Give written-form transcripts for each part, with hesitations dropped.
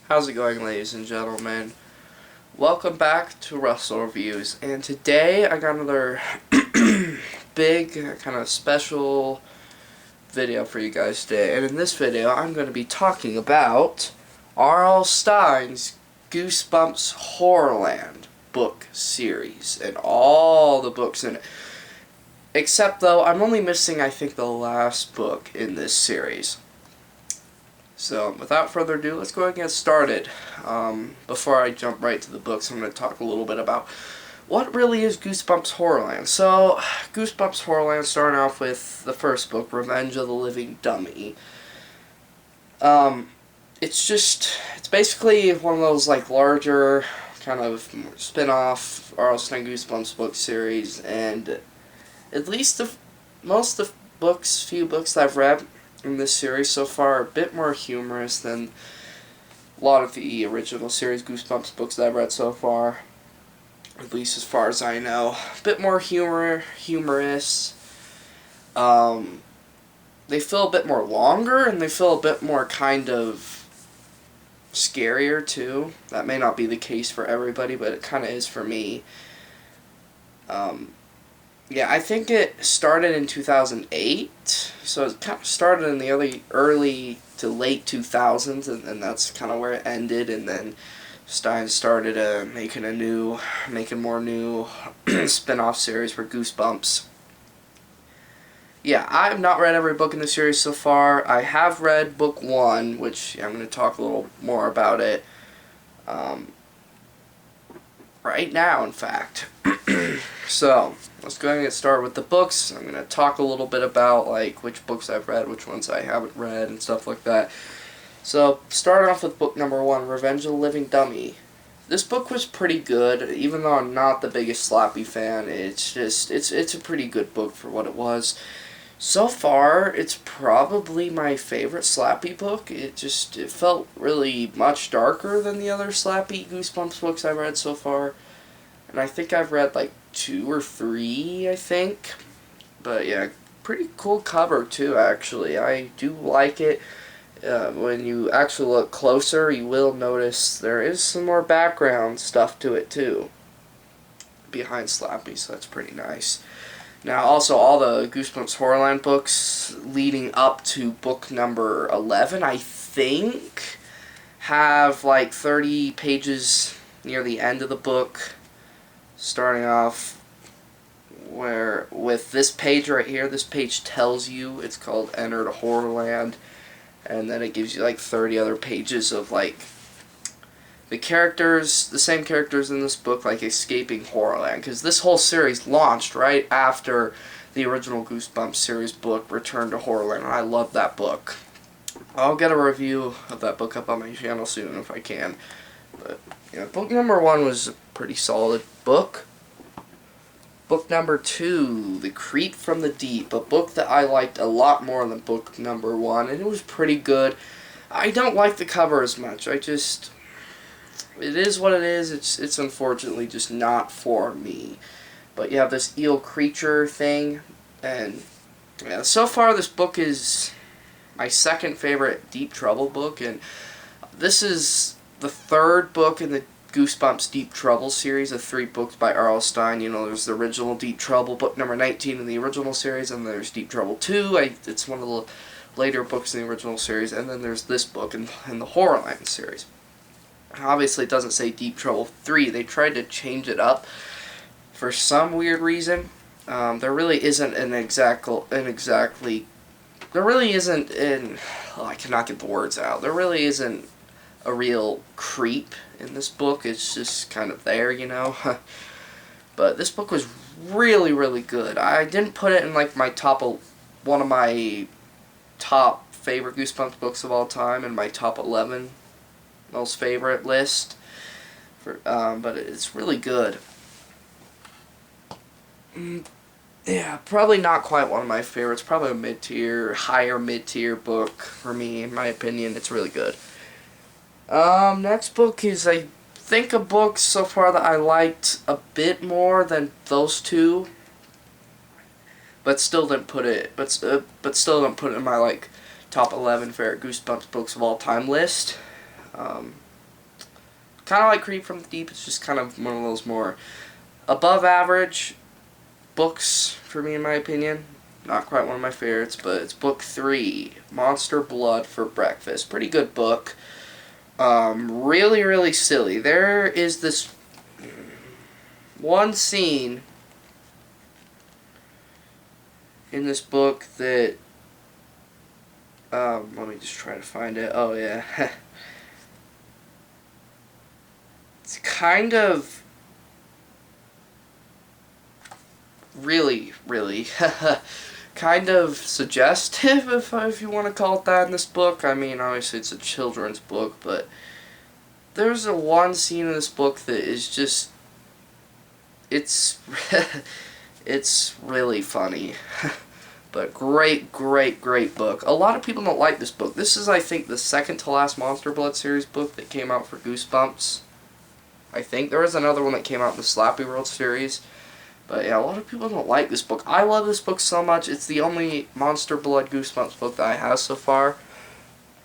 How's it going, ladies and gentlemen? Welcome back to Russell Reviews, and today I got another big, kind of special video for you guys today. And in this video, I'm going to be talking about R.L. Stine's Goosebumps HorrorLand book series, and all the books in it. Except, though, I'm only missing, I think, the last book in this series. So, without further ado, let's go ahead and get started. Before I jump right to the books, I'm going to talk a little bit about what really is Goosebumps HorrorLand. So, Goosebumps HorrorLand starting off with the first book, Revenge of the Living Dummy. It's basically one of those, like, larger, kind of spin-off R.L. Stine Goosebumps book series, and at least most of the few books that I've read in this series so far are a bit more humorous than a lot of the original series Goosebumps books that I've read so far, at least as far as I know. A bit more humorous. They feel a bit more longer, and they feel a bit more kind of scarier too. That may not be the case for everybody, but it kind of is for me. Yeah, I think it started in 2008, so it kind of started in the early to late 2000s, and that's kind of where it ended, and then Stine started making more new spin-off series for Goosebumps. Yeah, I've not read every book in the series so far. I have read book 1, which I'm going to talk a little more about it right now, in fact. So, let's go ahead and get started with the books. I'm going to talk a little bit about, like, which books I've read, which ones I haven't read, and stuff like that. So, starting off with book number 1, Revenge of the Living Dummy. This book was pretty good, even though I'm not the biggest Slappy fan. It's a pretty good book for what it was. So far, it's probably my favorite Slappy book. It felt really much darker than the other Slappy Goosebumps books I've read so far. And I think I've read like 2 or 3, I think. But yeah, pretty cool cover too, actually. I do like it. When you actually look closer, you will notice there is some more background stuff to it too, behind Slappy, so that's pretty nice. Now, also, all the Goosebumps HorrorLand books leading up to book number 11, I think, have like 30 pages near the end of the book, starting off with this page right here. This page tells you it's called Enter to Horrorland, and then it gives you like 30 other pages of like the same characters in this book, like escaping Horrorland, because this whole series launched right after the original Goosebumps series book, Return to Horrorland, and I love that book. I'll get a review of that book up on my channel soon if I can. But yeah, book number 1 was a pretty solid book. Book number 2, The Creep from the Deep, a book that I liked a lot more than book number 1, and it was pretty good. I don't like the cover as much. It is what it is. It's unfortunately just not for me. But you have this eel creature thing, and yeah, so far this book is my second favorite Deep Trouble book, and this is the 3rd book in the Goosebumps Deep Trouble series of 3 books by R.L. Stine. You know, there's the original Deep Trouble, book number 19 in the original series, and there's Deep Trouble 2. It's one of the later books in the original series, and then there's this book in the Horrorland series. Obviously, it doesn't say Deep Trouble 3. They tried to change it up for some weird reason. There really isn't I cannot get the words out. There really isn't a real creep in this book. It's just kind of there, you know. But this book was really, really good. I didn't put it in like one of my top favorite Goosebumps books of all time, in my top 11 most favorite list, but it's really good. Yeah, probably not quite one of my favorites. Probably a higher mid-tier book for me, in my opinion. It's really good. Next book is, I think, a book so far that I liked a bit more than those 2, but still didn't put it in my like top 11 favorite Goosebumps books of all time list. kind of like Creep from the Deep. It's just kind of one of those more above average books for me, in my opinion. Not quite one of my favorites, but it's book 3, Monster Blood for Breakfast. Pretty good book. Really, really silly. There is this one scene in this book that, let me just try to find it. Oh, yeah. It's kind of really, really kind of suggestive, if you want to call it that, in this book. I mean, obviously it's a children's book, but there's one scene in this book that is just, it's it's really funny. But great, great, great book. A lot of people don't like this book. This is, I think, the second to last Monster Blood series book that came out for Goosebumps. I think there was another one that came out in the Slappy World series. But yeah, a lot of people don't like this book. I love this book so much. It's the only Monster Blood Goosebumps book that I have so far.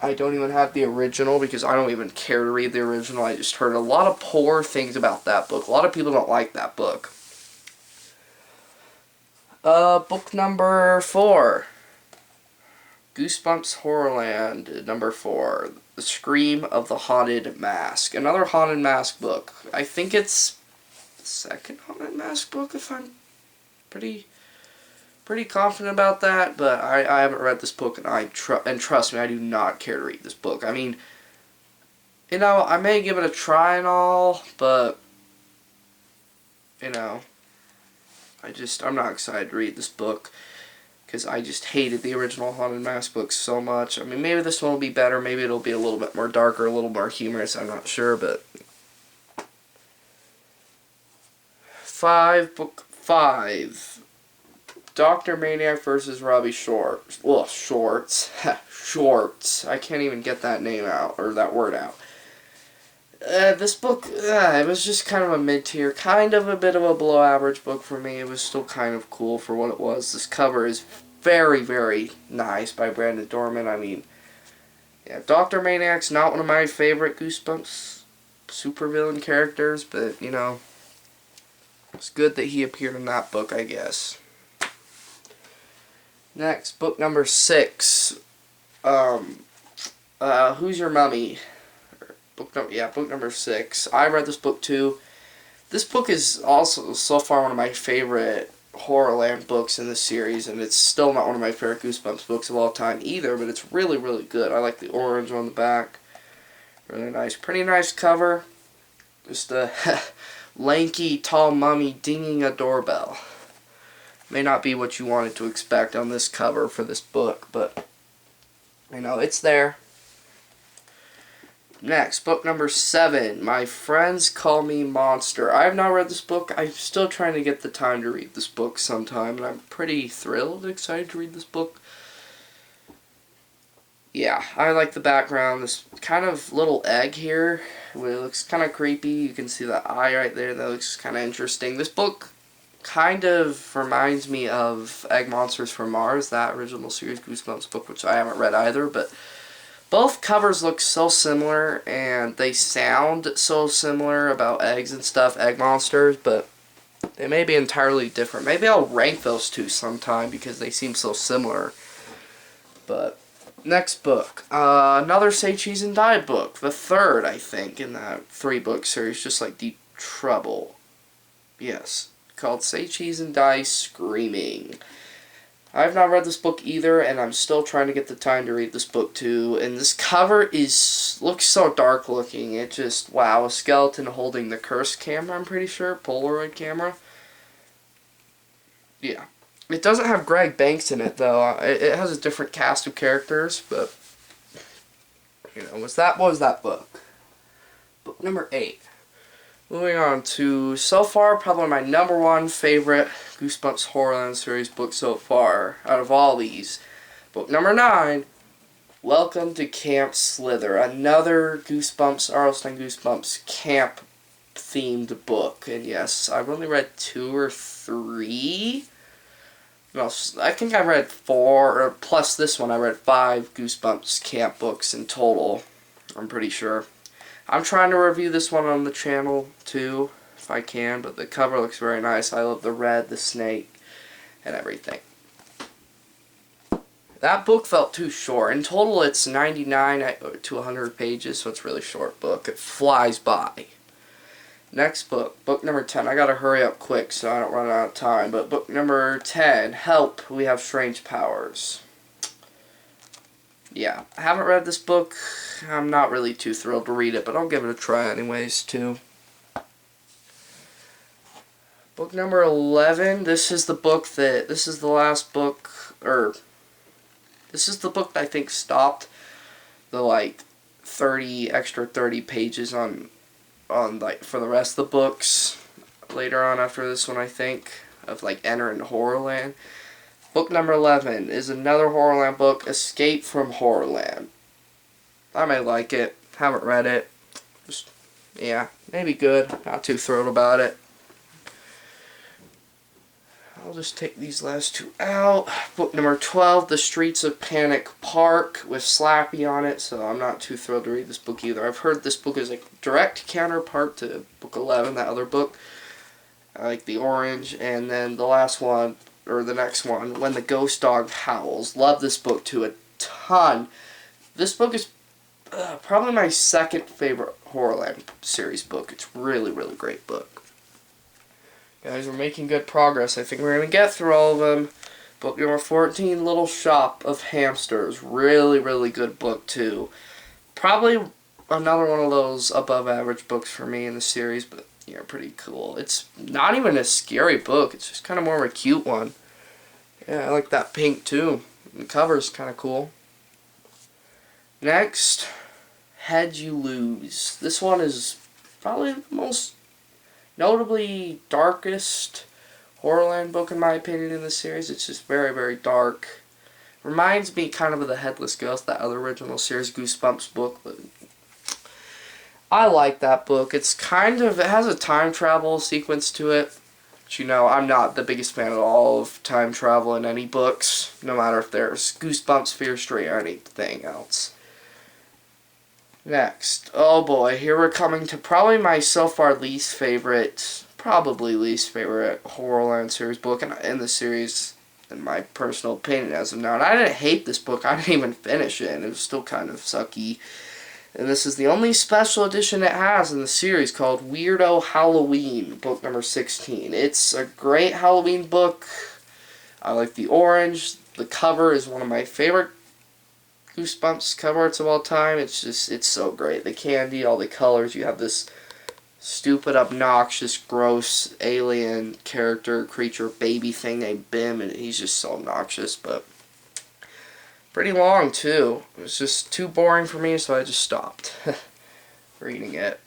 I don't even have the original because I don't even care to read the original. I just heard a lot of poor things about that book. A lot of people don't like that book. Book number 4. Goosebumps HorrorLand, number 4. The Scream of the Haunted Mask. Another Haunted Mask book. I think it's the second Haunted Mask book, if I'm pretty confident about that, but I haven't read this book, and trust me, I do not care to read this book. I mean, you know, I may give it a try and all, but, you know, I'm not excited to read this book, because I just hated the original Haunted Mask book so much. I mean, maybe this one will be better, maybe it'll be a little bit more darker, a little more humorous, I'm not sure, but... Book 5. Dr. Maniac versus Robbie Shorts. Well, Shorts. Shorts. I can't even get that name out, or that word out. This book, it was just kind of a mid-tier, kind of a bit of a below-average book for me. It was still kind of cool for what it was. This cover is very, very nice by Brandon Dorman. I mean, yeah, Dr. Maniac's not one of my favorite Goosebumps supervillain characters, but, you know, it's good that he appeared in that book, I guess. Next, book number 6. Who's Your Mummy? Book number 6. I read this book too. This book is also so far one of my favorite HorrorLand books in the series, and it's still not one of my favorite Goosebumps books of all time either, but it's really, really good. I like the orange on the back. Really nice. Pretty nice cover. Just a lanky, tall mummy dinging a doorbell. May not be what you wanted to expect on this cover for this book, but, you know, it's there. Next, book number 7, My Friends Call Me Monster. I have not read this book. I'm still trying to get the time to read this book sometime, and I'm pretty thrilled and excited to read this book. Yeah, I like the background. This kind of little egg here, it looks kind of creepy. You can see the eye right there. That looks kind of interesting. This book kind of reminds me of Egg Monsters from Mars, that original series Goosebumps book, which I haven't read either, but both covers look so similar, and they sound so similar about eggs and stuff, egg monsters, but they may be entirely different. Maybe I'll rank those two sometime because they seem so similar. But next book, another Say Cheese and Die book, the third, I think, in that 3-book series, just like Deep Trouble. Yes, called Say Cheese and Die Screaming. I have not read this book either, and I'm still trying to get the time to read this book too. And this cover looks so dark looking. It just, wow, a skeleton holding the cursed camera, I'm pretty sure, Polaroid camera. Yeah. It doesn't have Greg Banks in it, though. It has a different cast of characters, but, you know, what was that book? Book number 8. Moving on to, so far, probably my number 1 favorite Goosebumps HorrorLand series book so far, out of all these. Book number 9, Welcome to Camp Slither. Another Goosebumps, R.L. Goosebumps camp-themed book. And yes, I've only read 2 or 3. No, I think I read 4, or plus this one, I read 5 Goosebumps camp books in total. I'm pretty sure. I'm trying to review this one on the channel too, if I can, but the cover looks very nice. I love the red, the snake, and everything. That book felt too short. In total, it's 99 to 100 pages, so it's a really short book. It flies by. Next book, book number 10. I gotta hurry up quick so I don't run out of time. But book number 10, Help, We Have Strange Powers. Yeah, I haven't read this book. I'm not really too thrilled to read it, but I'll give it a try anyways, too. Book number 11, this is the last book, this is the book that I think stopped the, like, 30 pages on like, for the rest of the books later on after this one, I think, of, like, Enter into Horrorland. Book number 11 is another Horrorland book, Escape from Horrorland. I may like it. Haven't read it. Just, yeah, maybe good. Not too thrilled about it. I'll just take these last two out. Book number 12, The Streets of Panic Park, with Slappy on it, so I'm not too thrilled to read this book either. I've heard this book is a direct counterpart to book 11, that other book. I like the orange, and then the last one, or the next one, When the Ghost Dog Howls. Love this book too, a ton. This book is probably my second favorite Horrorland series book. It's really, really great book. Guys, we're making good progress. I think we're going to get through all of them. Book number 14, Little Shop of Hamsters. Really, really good book, too. Probably another one of those above-average books for me in the series, but, yeah, pretty cool. It's not even a scary book. It's just kind of more of a cute one. Yeah, I like that pink, too. The cover's kind of cool. Next, Head You Lose. This one is probably the most notably darkest Horrorland book in my opinion in the series. It's just very, very dark. Reminds me kind of the Headless Ghost, that other original series Goosebumps book, but I like that book. It's kind of, it has a time travel sequence to it. But you know, I'm not the biggest fan at all of time travel in any books, no matter if there's Goosebumps, Fear Street, or anything else. Next, oh boy, here we're coming to probably my so far least favorite Horrorland series book in the series, in my personal opinion as of now. And I didn't hate this book, I didn't even finish it, and it was still kind of sucky. And this is the only special edition it has in the series, called Weirdo Halloween, book number 16. It's a great Halloween book. I like the orange. The cover is one of my favorite Goosebumps cover arts of all time. It's so great. The candy, all the colors. You have this stupid, obnoxious, gross alien creature, baby thing named Bim, and he's just so obnoxious, but pretty long too. It was just too boring for me, so I just stopped reading it.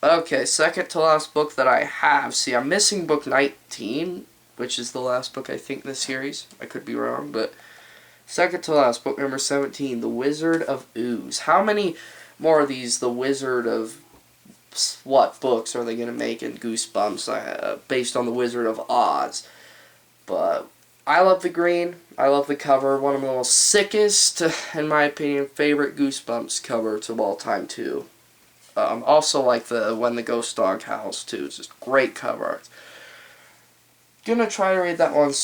Okay, second to last book that I have. See, I'm missing book 19, which is the last book I think in the series. I could be wrong, but second to last, book number 17, The Wizard of Ooze. How many more of these The Wizard of what books are they going to make in Goosebumps based on The Wizard of Oz? But I love the green. I love the cover. One of the most sickest, in my opinion, favorite Goosebumps covers of all time, too. Also like the When the Ghost Dog Howls, too. It's just great cover art. Gonna try to read that one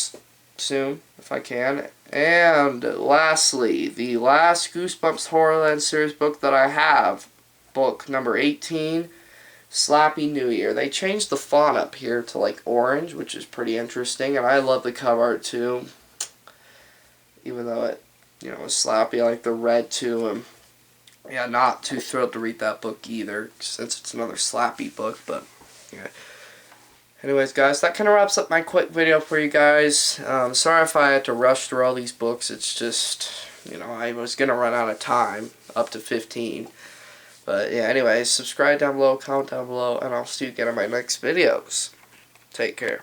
soon, if I can. And lastly, the last Goosebumps Horrorland series book that I have, book number 18, Slappy New Year. They changed the font up here to like orange, which is pretty interesting, and I love the cover art too. Even though it, you know, was Slappy, I like the red too. And yeah, not too thrilled to read that book either, since it's another Slappy book, but yeah. Anyways, guys, that kind of wraps up my quick video for you guys. Sorry if I had to rush through all these books. It's just, you know, I was going to run out of time, up to 15. But, yeah, anyways, subscribe down below, comment down below, and I'll see you again in my next videos. Take care.